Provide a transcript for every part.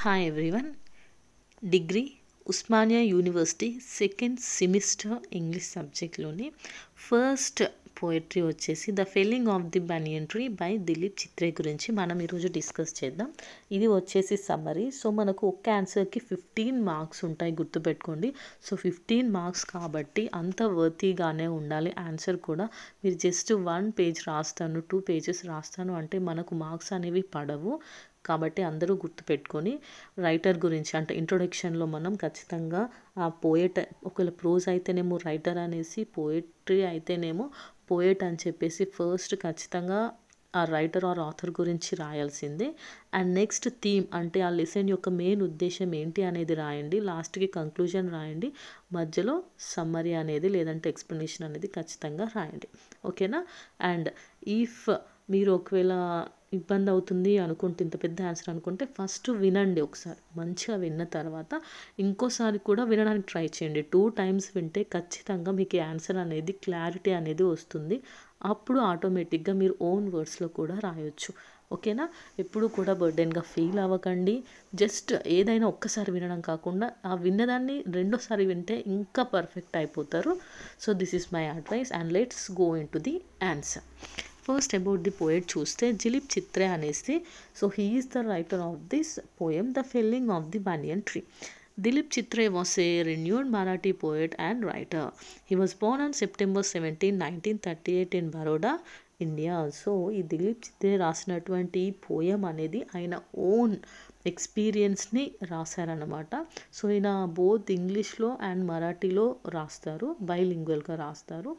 Hi everyone. Degree Osmania University second semester English subject లోని first poetry వచ్చేసి the felling of the banyan tree by Dilip Chitre గురించి మనం ఈరోజు discuss చేద్దాం. ఇది వచ్చేసి సమ్మరీ. సో మనకు ఒక్క ఆన్సర్కి 15 మార్క్స్ ఉంటాయి, గుర్తుపెట్టుకోండి. సో 15 మార్క్స్ కాబట్టి అంత వర్తీగానే ఉండాలి ఆన్సర్ కూడా. మీరు జస్ట్ 1 పేజ్ రాస్తాను, 2 పేజెస్ రాస్తాను అంటే మనకు మార్క్స్ అనేవి పడవు. కాబట్టి అందరూ గుర్తుపెట్టుకొని రైటర్ గురించి అంటే ఇంట్రొడక్షన్లో మనం ఖచ్చితంగా ఆ పోయట్, ఒకవేళ ప్రోజ్ అయితేనేమో రైటర్ అనేసి, పోయట్రీ అయితేనేమో పోయట్ అని చెప్పేసి ఫస్ట్ ఖచ్చితంగా ఆ రైటర్ ఆర్ ఆథర్ గురించి రాయాల్సిందే. అండ్ నెక్స్ట్ థీమ్ అంటే ఆ లెసన్ యొక్క మెయిన్ ఉద్దేశం ఏంటి అనేది రాయండి. లాస్ట్కి కంక్లూజన్ రాయండి. మధ్యలో సమ్మరీ అనేది లేదంటే ఎక్స్ప్లెనేషన్ అనేది ఖచ్చితంగా రాయండి. ఓకేనా? అండ్ ఇఫ్ మీరు ఒకవేళ ఇబ్బంది అవుతుంది అనుకుంటే, ఇంత పెద్ద ఆన్సర్ అనుకుంటే ఫస్ట్ వినండి ఒకసారి. మంచిగా విన్న తర్వాత ఇంకోసారి కూడా వినడానికి ట్రై చేయండి. 2 టైమ్స్ వింటే ఖచ్చితంగా మీకు ఆన్సర్ అనేది క్లారిటీ అనేది వస్తుంది. అప్పుడు ఆటోమేటిక్గా మీరు ఓన్ వర్డ్స్లో కూడా రాయొచ్చు. ఓకేనా? ఎప్పుడు కూడా బర్డెన్గా ఫీల్ అవ్వకండి. జస్ట్ ఏదైనా ఒక్కసారి వినడం కాకుండా ఆ విన్నదాన్ని రెండోసారి వింటే ఇంకా పర్ఫెక్ట్ అయిపోతారు. So this is my advice and let's go in to the answer. First about the poet చూస్తే దిలీప్ చిత్రే అనేసి, so he is the writer of this poem the felling of the banyan tree. Dilip Chitre was a renowned Marathi poet and writer. He was born on September 17, 1938 in Baroda, India. So ఈ దిలీప్ చిత్రే రాసినటువంటి poem అనేది ఆయన own ఎక్స్పీరియన్స్ని రాశారనమాట. So ఈయన both ఇంగ్లీష్లో and మరాఠీలో రాస్తారు, బైలింగ్వల్గా రాస్తారు.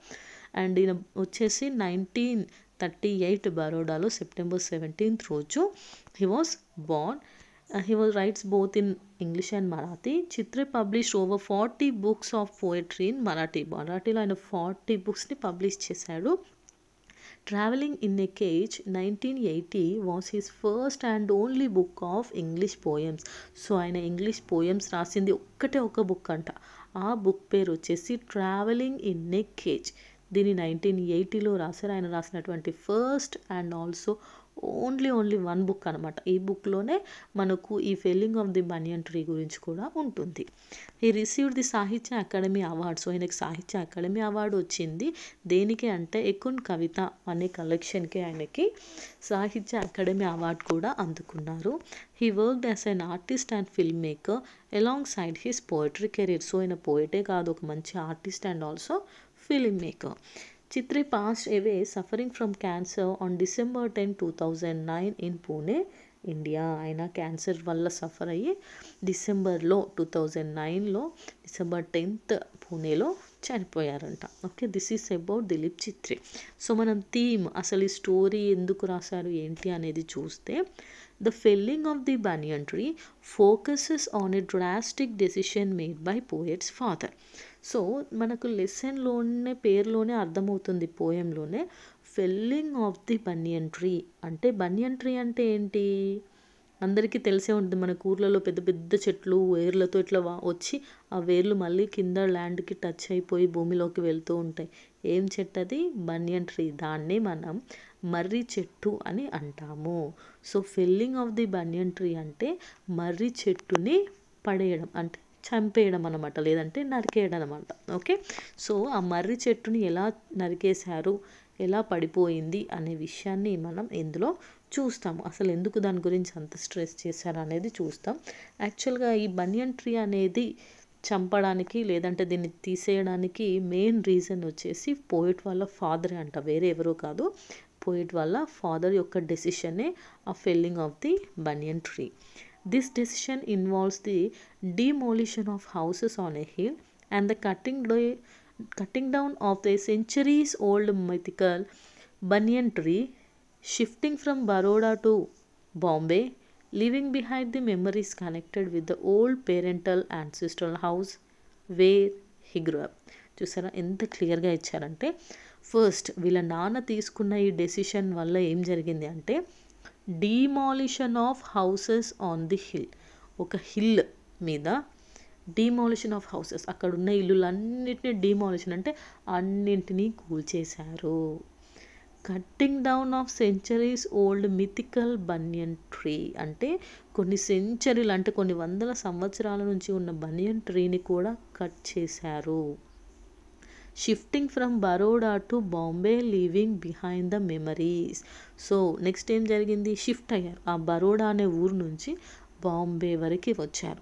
And ఈయన వచ్చేసి 1938 బరోడాలో సెప్టెంబర్ 17th రోజు he was Born. He writes both in English and Marathi. Chitre published over 40 books of poetry in Marathi. మరాఠీలో ఆయన 40 బుక్స్ని పబ్లిష్ చేశాడు. Traveling in a Cage 1980 was his first and only book of English poems. So ఆయన English poems రాసింది ఒక్కటే ఒక book అంట. ఆ book పేరు వచ్చేసి ట్రావెలింగ్ ఇన్ ఏ కేజ్. దీన్ని 1980లో రాశారు. ఆయన రాసినటువంటి first and also only 1 book అనమాట. ఈ బుక్లోనే మనకు ఈ felling of the banyan tree గురించి కూడా ఉంటుంది. హీ రిసీవ్డ్ ది సాహిత్య అకాడమీ అవార్డ్. సో ఆయనకి సాహిత్య అకాడమీ అవార్డు వచ్చింది. దేనికి అంటే ఎక్కున్ కవిత అనే కలెక్షన్కి ఆయనకి సాహిత్య అకాడమీ అవార్డు కూడా అందుకున్నారు. He worked as an artist and film maker along side his poetry career. So ఆయన పోయటే కాదు, ఒక మంచి artist and also film maker. Chitre passed away suffering from cancer on December 10, 2009 in Pune, India. ఆయన cancer వల్ల suffer అయ్యి డిసెంబర్లో 2009లో December 10th పూణేలో చనిపోయారంట. Okay, this is about Dilip Chitre. So మనం థీమ్, అసలు ఈ స్టోరీ ఎందుకు రాశారు ఏంటి అనేది చూస్తే, the felling of the banyan tree focuses on a drastic decision made by poet's father. So మనకు లెసన్లోనే, పేరులోనే అర్థమవుతుంది, పోయంలోనే felling of the banyan tree అంటే, బనియన్ ట్రీ అంటే ఏంటి అందరికీ తెలిసే ఉంటుంది. మన ఊర్లలో పెద్ద పెద్ద చెట్లు వేర్లతో ఇట్లా వచ్చి ఆ వేర్లు మళ్ళీ కింద ల్యాండ్కి టచ్ అయిపోయి భూమిలోకి వెళ్తూ ఉంటాయి. ఏం చెట్టు అది? బనియన్ ట్రీ. దాన్నే మనం మర్రి చెట్టు అని అంటాము. So felling of the banyan tree అంటే మర్రి చెట్టుని పడేయడం, అంటే చంపేయడం అనమాట, లేదంటే నరికేయడం అనమాట. ఓకే, సో ఆ మర్రి చెట్టుని ఎలా నరికేశారు, ఎలా పడిపోయింది అనే విషయాన్ని మనం ఇందులో చూస్తాము. అసలు ఎందుకు దాని గురించి అంత స్ట్రెస్ చేశారు అనేది చూస్తాం. యాక్చువల్గా ఈ బనియన్ ట్రీ అనేది చంపడానికి లేదంటే దీన్ని తీసేయడానికి మెయిన్ రీజన్ వచ్చేసి పోయిట్ వాళ్ళ ఫాదరే అంట, వేరే ఎవరో కాదు. పోయిట్ వాళ్ళ ఫాదర్ యొక్క డెసిషనే ఆ felling of the banyan tree. This decision involves the demolition of houses on a hill and the cutting down of the centuries-old mythical banyan tree, shifting from Baroda to Bombay, leaving behind the memories connected with the old parental ancestral house where he grew up. చూసారా ఎంత క్లియర్గా ఇచ్చారంటే, first వీళ్ళ నాన్న తీసుకున్న ఈ decision వల్ల ఏం జరిగింది అంటే, demolition of houses on the hill. ఒక హిల్ మీద డీమాలిషన్ ఆఫ్ హౌసెస్, అక్కడ ఉన్న ఇల్లులన్నింటినీ డీమాలిషన్ అంటే అన్నింటినీ కూల్చేశారు. Cutting down of centuries old mythical banyan tree అంటే కొన్ని సెంచరీలు అంటే కొన్ని వందల సంవత్సరాల నుంచి ఉన్న బనియన్ ట్రీని కూడా కట్ చేశారు. Shifting from Baroda to Bombay leaving behind the memories. So next ఏం జరిగింది, షిఫ్ట్ అయ్యారు. ఆ బరోడా అనే ఊరు నుంచి బాంబే వరకు వచ్చారు.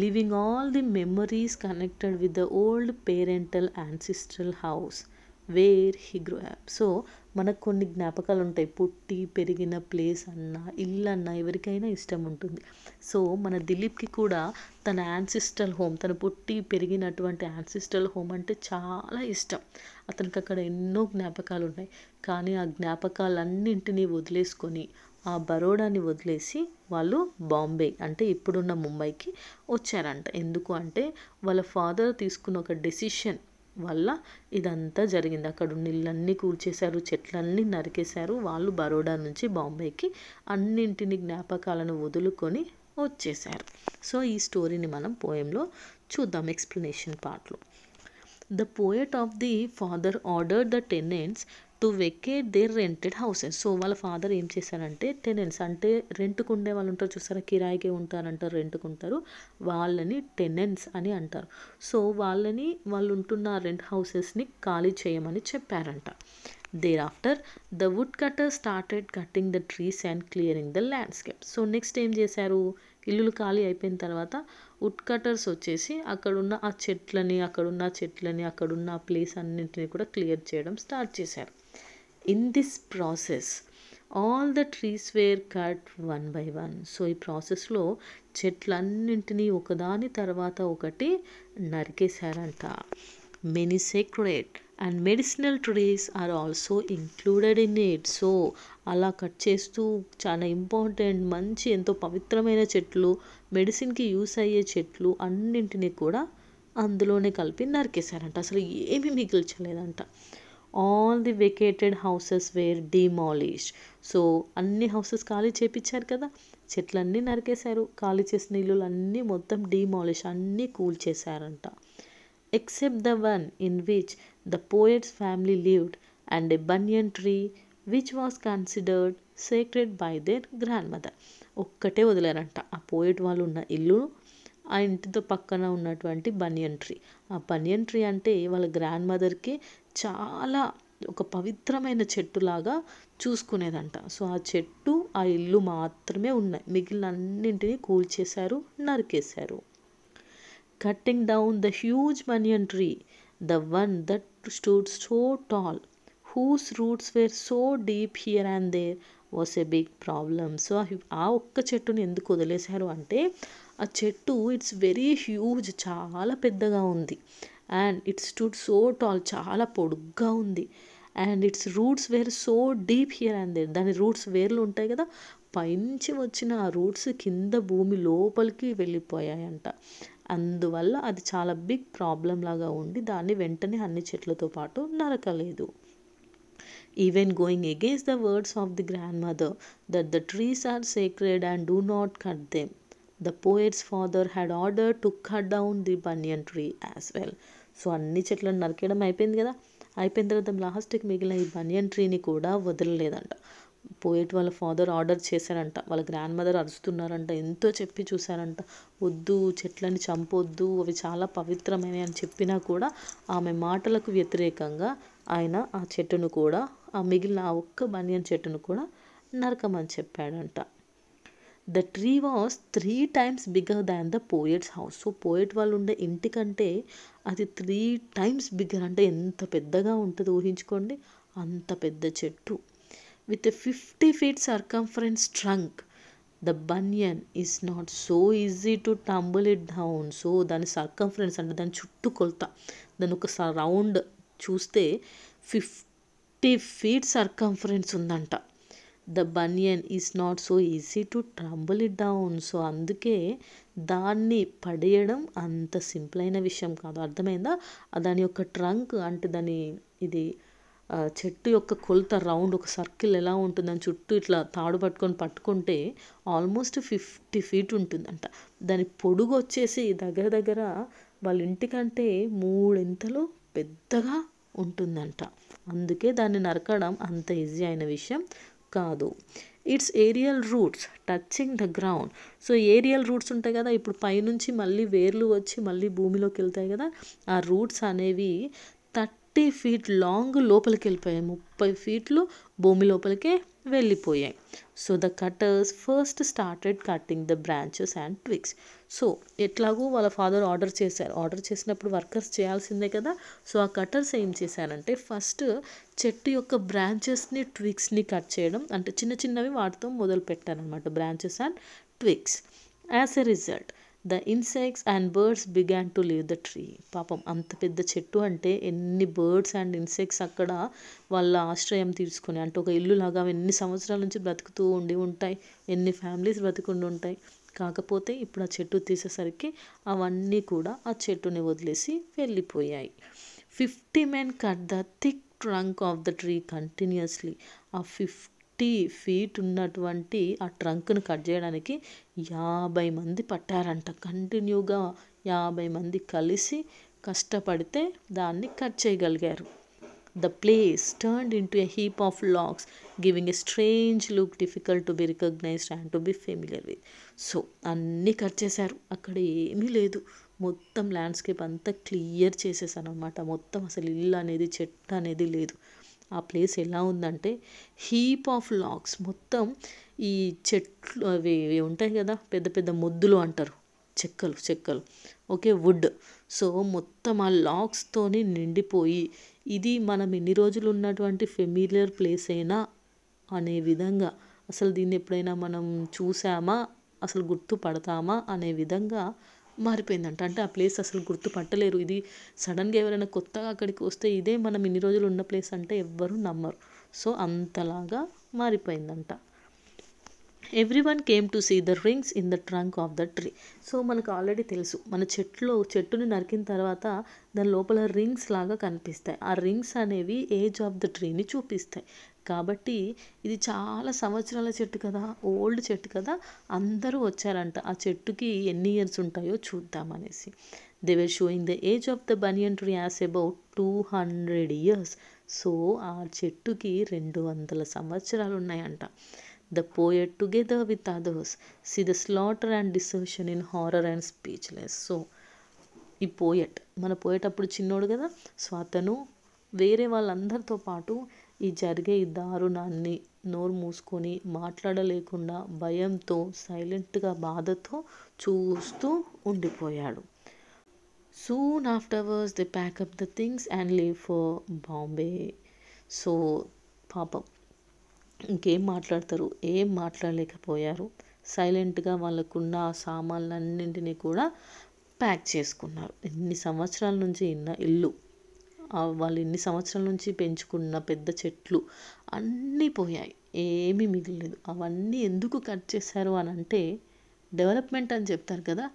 Leaving all the memories connected with the old parental ancestral house where he grow up. So మనకు కొన్ని జ్ఞాపకాలు ఉంటాయి, పుట్టి పెరిగిన ప్లేస్ అన్నా ఇల్లు అన్నా ఎవరికైనా ఇష్టం ఉంటుంది. సో మన దిలీప్కి కూడా తన యాన్సిస్ట్రల్ హోమ్, తను పుట్టి పెరిగినటువంటి యాన్సిస్ట్రల్ హోమ్ అంటే చాలా ఇష్టం. అతనికి అక్కడ ఎన్నో జ్ఞాపకాలు ఉన్నాయి. కానీ ఆ జ్ఞాపకాలన్నింటినీ వదిలేసుకొని ఆ బరోడాని వదిలేసి వాళ్ళు బాంబే అంటే ఇప్పుడున్న ముంబైకి వచ్చారంట. ఎందుకు అంటే వాళ్ళ ఫాదర్ తీసుకున్న ఒక డెసిషన్ వల్ల ఇదంతా జరిగింది. అక్కడ ఉన్న ఇళ్ళన్నీ కూల్చేశారు, చెట్లన్నీ నరికేశారు. వాళ్ళు బరోడా నుంచి బాంబేకి అన్నింటిని జ్ఞాపకాలను వదులుకొని వచ్చేసారు. సో ఈ స్టోరీని మనం పోయంలో చూద్దాం ఎక్స్ప్లెనేషన్ పార్ట్లో. The poet of the father ordered the tenants to vacate their rented houses. So వాళ్ళ ఫాదర్ ఏం చేశారంటే టెనెంట్స్ అంటే రెంట్కు ఉండే వాళ్ళు ఉంటారు చూసారా, కిరాయికే ఉంటారంటారు, రెంట్కు ఉంటారు, వాళ్ళని టెనెంట్స్ అని అంటారు. సో వాళ్ళని వాళ్ళు ఉంటున్న రెంట్ హౌసెస్ని ఖాళీ చేయమని చెప్పారంట. Thereafter the wood cutter started cutting the trees and clearing the landscape. So next ఏం చేశారు, ఇల్లులు ఖాళీ అయిపోయిన తర్వాత వుడ్ కటర్స్ వచ్చేసి అక్కడున్న ఆ చెట్లని అక్కడున్న ఆ ప్లేస్ అన్నింటినీ కూడా క్లియర్ చేయడం స్టార్ట్ చేశారు. In this process all the trees were cut one by one. So ఈ ప్రాసెస్లో చెట్లన్నింటినీ ఒకదాని తర్వాత ఒకటి నరికేశారంట. Many sacred and medicinal trees are also included in it. So అలా కట్ చేస్తూ చాలా ఇంపార్టెంట్ మంచి ఎంతో పవిత్రమైన చెట్లు, మెడిసిన్కి యూస్ అయ్యే చెట్లు అన్నింటినీ కూడా అందులోనే కలిపి నరికేశారంట. అసలు ఏమీ మిగిల్చలేదంట. All the vacated houses were demolished. So అన్ని హౌసెస్ ఖాళీ చేపించారు కదా, చెట్లన్నీ నరికేశారు, ఖాళీ చేసిన ఇల్లులన్నీ మొత్తం డిమాలిష్ అన్నీ కూల్చేశారంట. Except the one in which the poet's family lived and a banyan tree which was considered sacred by their grandmother. ఒక్కటే వదిలేరంట, ఆ పోయట్ వాళ్ళు ఉన్న ఇల్లు, ఆ ఇంటితో పక్కన ఉన్నటువంటి బనియన్ ట్రీ. ఆ బనియన్ ట్రీ అంటే వాళ్ళ గ్రాండ్ మదర్కి చాలా ఒక పవిత్రమైన చెట్టులాగా చూసుకునేదంట. సో ఆ చెట్టు ఆ ఇల్లు మాత్రమే ఉన్నాయి, మిగిలిన అన్నింటినీ కూల్చేశారు, నరికేశారు. Cutting down the huge banyan tree, the one that stood so tall, whose roots were so deep here and there was a big problem. So ఆ ఒక్క చెట్టుని ఎందుకు వదిలేశారు అంటే ఆ చెట్టు ఇట్స్ వెరీ హ్యూజ్, చాలా పెద్దగా ఉంది, and it stood so tall, చాలా పొడుగ్గా ఉంది, and its roots were so deep here and there. దాని రూట్స్ వేర్లు ఉంటాయి కదా, పైనుంచి వచ్చిన ఆ రూట్స్ కింద భూమి లోపలికి వెళ్ళిపోయాయంట. అందువల్ల అది చాలా బిగ్ ప్రాబ్లం లాగా ఉండి దాన్ని వెంటనే అన్ని చెట్లతో పాటు నరకలేదు. Even going against the words of the grandmother that the trees are sacred and do not cut them, the poet's father had ordered to cut down the banyan tree as well. So అన్ని చెట్లను నరికేయడం అయిపోయింది కదా, అయిపోయిన తర్వాత లాస్ట్కి మిగిలిన ఈ బనియన్ ట్రీని కూడా వదలలేదంట. పోయట్ వాళ్ళ ఫాదర్ ఆర్డర్ చేశారంట, వాళ్ళ గ్రాండ్ మదర్ అరుస్తున్నారంట, ఎంతో చెప్పి చూశారంట, వద్దు చెట్లని చంపొద్దు, అవి చాలా పవిత్రమైనవి అని చెప్పినా కూడా ఆమె మాటలకు వ్యతిరేకంగా ఆయన ఆ చెట్టును కూడా, ఆ మిగిలిన ఆ ఒక్క బనియన్ చెట్టును కూడా నరకమని చెప్పాడంట. The tree was 3 times bigger than the poets house. So poet వాళ్ళు ఉండే ఇంటికంటే అది 3 times బిగ్గర్, అంటే ఎంత పెద్దగా ఉంటుంది ఊహించుకోండి, అంత పెద్ద చెట్టు. With a 50 feet circumference trunk, the banyan is not so easy to tumble it down. So దాని సర్కంఫరెన్స్ అంటే దాని చుట్టూ కొలత, దాని ఒక రౌండ్ చూస్తే 50 feet సర్కంఫరెన్స్ ఉందంట. The banyan is not so easy to tumble it down. So అందుకే దాన్ని పడేయడం అంత సింపుల్ అయిన విషయం కాదు. అర్థమైందా? దాని యొక్క ట్రంక్ అంటే దాని ఇది చెట్టు యొక్క కొలత రౌండ్ ఒక సర్కిల్ ఎలా ఉంటుంది, దాని చుట్టూ ఇట్లా తాడు పట్టుకుంటే ఆల్మోస్ట్ 50 feet ఉంటుందంట. దాని పొడుగు వచ్చేసి దగ్గర వాళ్ళ ఇంటికంటే 3 ఇంతలు పెద్దగా ఉంటుందంట. అందుకే దాన్ని నరకడం అంత ఈజీ అయిన విషయం కాదు. Its aerial roots touching the ground. So aerial roots ఉంటాయి కదా, ఇప్పుడు పైనుంచి మళ్ళీ వేర్లు వచ్చి మళ్ళీ భూమిలోకి వెళ్తాయి కదా, ఆ రూట్స్ అనేవి 30 feet లాంగ్ లోపలికి వెళ్ళిపోయాయి, 30 feet భూమి లోపలికే వెళ్ళిపోయాయి. So the cutters first started cutting the branches and twigs. So ఎట్లాగో వాళ్ళ ఫాదర్ ఆర్డర్ చేశారు, ఆర్డర్ చేసినప్పుడు వర్కర్స్ చేయాల్సిందే కదా. సో ఆ కటర్స్ ఏం చేశారంటే ఫస్ట్ చెట్టు యొక్క బ్రాంచెస్ని ట్విగ్స్ని కట్ చేయడం, అంటే చిన్న చిన్నవి వాటితో మొదలు పెట్టారనమాట, branches and twigs. As a result the insects and birds began to leave the tree. పాపం అంత పెద్ద చెట్టు అంటే ఎన్ని బర్డ్స్ అండ్ ఇన్సెక్ట్స్ అక్కడ వాళ్ళ ఆశ్రయం తీసుకొని, అంటే ఒక ఇల్లు లాగా ఎన్ని సంవత్సరాల నుంచి బ్రతుకుతూ ఉంటాయి, ఎన్ని ఫ్యామిలీస్ బ్రతుకుండి ఉంటాయి. కాకపోతే ఇప్పుడు ఆ చెట్టు తీసేసరికి అవన్నీ కూడా ఆ చెట్టుని వదిలేసి వెళ్ళిపోయాయి. 50 men cut the thick trunk of the tree continuously. ఆ 50 feet ఉన్నటువంటి ఆ ట్రంక్ను కట్ చేయడానికి 50 మంది పట్టారంట. కంటిన్యూగా 50 మంది కలిసి కష్టపడితే దాన్ని కట్ చేయగలిగారు. The place turned into a heap of logs, giving a strange look difficult to be recognized and to be familiar with. So అన్నీ కట్ చేశారు, అక్కడ ఏమీ లేదు, మొత్తం ల్యాండ్స్కేప్ అంతా క్లియర్ చేసేసాను అనమాట. మొత్తం అసలు ఇల్లు అనేది చెట్టు అనేది లేదు. ఆ ప్లేస్ ఎలా ఉందంటే హీప్ ఆఫ్ లాగ్స్, మొత్తం ఈ చెట్లు అవి ఉంటాయి కదా, పెద్ద పెద్ద మొద్దులు అంటారు, చెక్కలు ఓకే, వుడ్. సో మొత్తం ఆ లాగ్స్తోని నిండిపోయి, ఇది మనం ఎన్ని రోజులు ఉన్నటువంటి ఫెమిలియర్ ప్లేస్ అయినా అనే విధంగా, అసలు దీన్ని ఎప్పుడైనా మనం చూసామా, అసలు గుర్తుపడతామా అనే విధంగా మారిపోయిందంట. అంటే ఆ ప్లేస్ అసలు గుర్తుపట్టలేరు. ఇది సడన్గా ఎవరైనా కొత్తగా అక్కడికి వస్తే ఇదే మనం ఇన్ని రోజులు ఉన్న ప్లేస్ అంటే ఎవ్వరూ నమ్మరు. సో అంతలాగా మారిపోయిందంట. Everyone came to see the rings in the trunk of the tree. So మనకు ఆల్రెడీ తెలుసు, మన చెట్టుని నరికిన తర్వాత దాని లోపల రింగ్స్ లాగా కనిపిస్తాయి. ఆ రింగ్స్ అనేవి ఏజ్ ఆఫ్ ద ట్రీని చూపిస్తాయి. కాబట్టి ఇది చాలా సంవత్సరాల చెట్టు కదా, ఓల్డ్ చెట్టు కదా, అందరూ వచ్చారంట ఆ చెట్టుకి ఎన్ని ఇయర్స్ ఉంటాయో చూద్దామనేసి. They were showing the age of the banyan tree as about 200 years. So ఆ చెట్టుకి 200 సంవత్సరాలు ఉన్నాయంట. The poet, together with others, see the slaughter and desertion in horror and speechless. So ఈ మన పోయట్ అప్పుడు చిన్నోడు కదా, సో అతను వేరే వాళ్ళందరితో పాటు ఈ జరిగే ఈ దారుణాన్ని నోరు మూసుకొని మాట్లాడలేకుండా భయంతో సైలెంట్గా బాధతో చూస్తూ ఉండిపోయాడు. Soon afterwards they pack up the things and leave for Bombay. So పాపం ఇంకేం మాట్లాడతారు, ఏం మాట్లాడలేకపోయారు. సైలెంట్గా వాళ్ళకున్న ఆ సామాన్లన్నింటినీ కూడా ప్యాక్ చేసుకున్నారు. ఎన్ని సంవత్సరాల నుంచి ఇల్లు, వాళ్ళు ఎన్ని సంవత్సరాల నుంచి పెంచుకున్న పెద్ద చెట్లు అన్నీ పోయాయి, ఏమీ మిగిలేదు. అవన్నీ ఎందుకు కట్ చేశారు అని అంటే డెవలప్మెంట్ అని చెప్తారు కదా,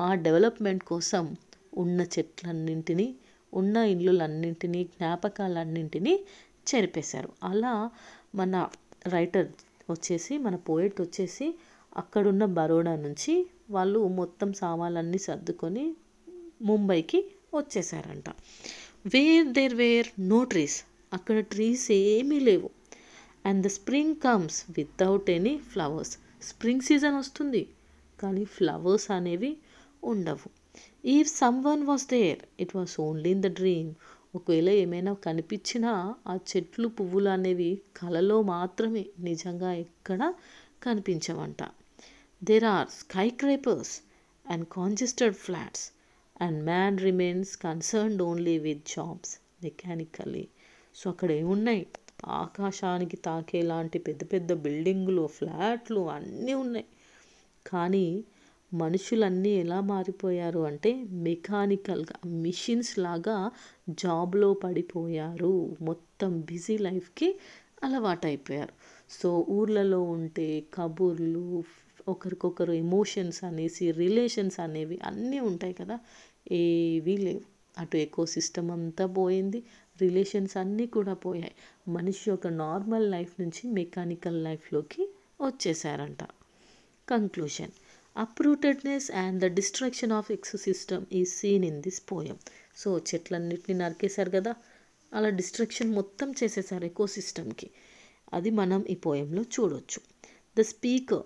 ఆ డెవలప్మెంట్ కోసం ఉన్న చెట్లన్నింటినీ, ఉన్న ఇల్లులన్నింటినీ, జ్ఞాపకాలన్నింటినీ చెరిపేశారు. అలా మన రైటర్ వచ్చేసి, మన పోయెట్ వచ్చేసి అక్కడున్న బరోడా నుంచి వాళ్ళు మొత్తం సామాన్లన్నీ సర్దుకొని ముంబైకి వచ్చేసారంట. Where there were no trees, అక్కడ ట్రీస్ ఏమీ లేవు. And the spring comes without any flowers, spring season వస్తుంది కానీ ఫ్లవర్స్ అనేవి ఉండవు. If someone was there it was only in the dream, ఒకవేళ ఏమైనా కనిపించినా ఆ చెట్లు పువ్వులు అనేవి కలలో మాత్రమే, నిజంగా ఎక్కడ కనిపించవంట. There are skyscrapers and congested flats and man remains concerned only with jobs mechanically. So అక్కడ ఏమున్నాయి, ఆకాశానికి తాకేలాంటి పెద్ద పెద్ద బిల్డింగులు, ఫ్లాట్లు అన్నీ ఉన్నాయి. కానీ మనుషులన్నీ ఎలా మారిపోయారు అంటే మెకానికల్గా, మిషన్స్ లాగా జాబ్లో పడిపోయారు, మొత్తం బిజీ లైఫ్కి అలవాటైపోయారు. సో ఊర్లలో ఉంటే కబుర్లు, ఒకరికొకరు ఎమోషన్స్ అనేసి, రిలేషన్స్ అనేవి అన్నీ ఉంటాయి కదా, ఏవీ లేవు. అటు ఎకో సిస్టమ్ అంతా పోయింది, రిలేషన్స్ అన్నీ కూడా పోయాయి. మనిషి ఒక నార్మల్ లైఫ్ నుంచి మెకానికల్ లైఫ్లోకి వచ్చేసారంట. Conclusion, uprootedness and the destruction of ecosystem is seen in this poem. So చెట్లన్నిటిని నరికేశారు కదా, అలా డిస్ట్రక్షన్ మొత్తం చేసేసారు ఎకోసిస్టమ్కి. అది మనం ఈ పోయంలో చూడొచ్చు. The speaker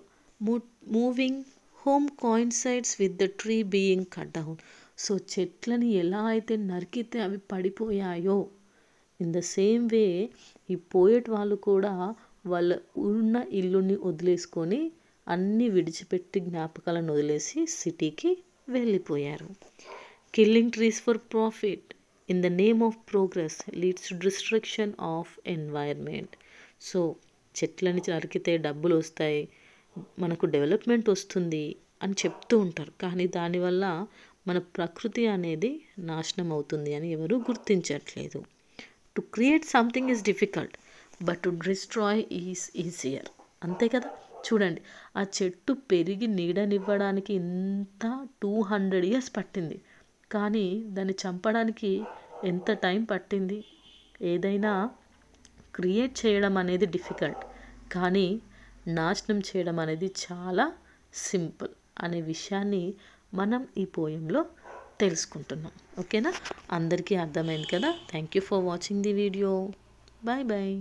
moving home coincides with the tree being cut down. So చెట్లని ఎలా అయితే నరికితే అవి పడిపోయాయో, ఇన్ ద సేమ్ వే ఈ పోయట్ వాళ్ళు కూడా వాళ్ళ ఉన్న ఇల్లుని వదిలేసుకొని అన్నీ విడిచిపెట్టి జ్ఞాపకాలను వదిలేసి సిటీకి వెళ్ళిపోయారు. Killing trees for profit in the name of progress leads to destruction of environment. So చెట్లని నరికితే డబ్బులు వస్తాయి, మనకు డెవలప్మెంట్ వస్తుంది అని చెప్తూ ఉంటారు, కానీ దానివల్ల మన ప్రకృతి అనేది నాశనం అవుతుంది అని ఎవరు గుర్తించట్లేదు. To create something is difficult but to destroy is easier. అంతే కదా. చూడండి, ఆ చెట్టు పెరిగి నీడనివ్వడానికి ఇంత 200 years పట్టింది, కానీ దాన్ని చంపడానికి ఎంత టైం పట్టింది. ఏదైనా క్రియేట్ చేయడం అనేది డిఫికల్ట్, కానీ నాశనం చేయడం అనేది చాలా సింపుల్ అనే విషయాన్ని మనం ఈ పోయంలో తెలుసుకుంటున్నాం. ఓకేనా, అందరికీ అర్థమైంది కదా. Thank you for watching the video. Bye bye.